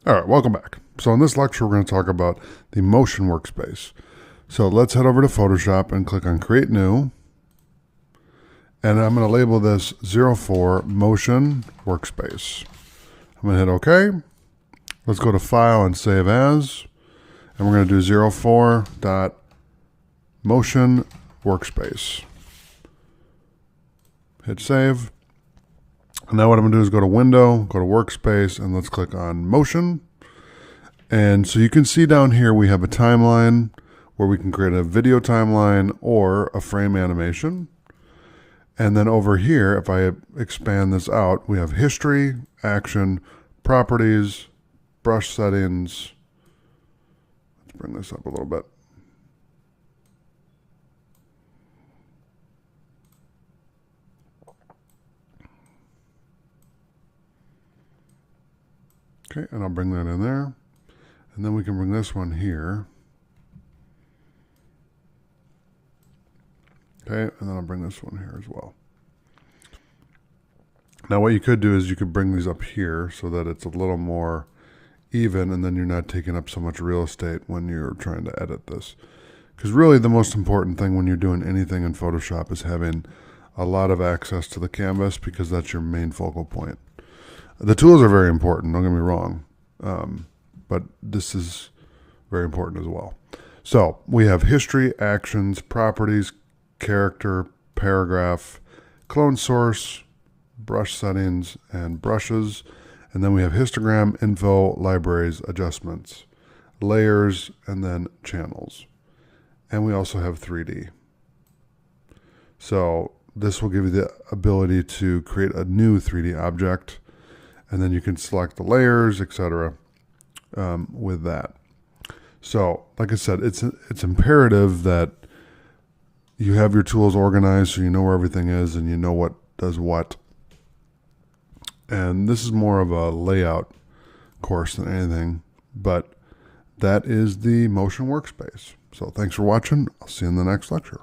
All right, welcome back. So in this lecture, we're going to talk about the motion workspace. So let's head over to Photoshop and click on Create New. And I'm going to label this 04 Motion Workspace. I'm going to hit OK. Let's go to File and Save As. And we're going to do 04 dot Motion Workspace. Hit Save. And now what I'm going to do is go to Window, go to Workspace, and let's click on Motion. And so you can see down here we have a timeline where we can create a video timeline or a frame animation. And then over here, if I expand this out, we have History, Action, Properties, Brush Settings. Let's bring this up a little bit. Okay, and I'll bring that in there. And then we can bring this one here. Okay, and then I'll bring this one here as well. Now what you could do is you could bring these up here so that it's a little more even, and then you're not taking up so much real estate when you're trying to edit this. Because really the most important thing when you're doing anything in Photoshop is having a lot of access to the canvas, because that's your main focal point. The tools are very important, don't get me wrong, but this is very important as well. So we have History, Actions, Properties, Character, Paragraph, Clone Source, Brush Settings, and Brushes. And then we have Histogram, Info, Libraries, Adjustments, Layers, and then Channels. And we also have 3D. So this will give you the ability to create a new 3D object, and then you can select the layers, etc. With that. So, like I said, it's imperative that you have your tools organized so you know where everything is and you know what does what. And this is more of a layout course than anything, but that is the motion workspace. So thanks for watching. I'll see you in the next lecture.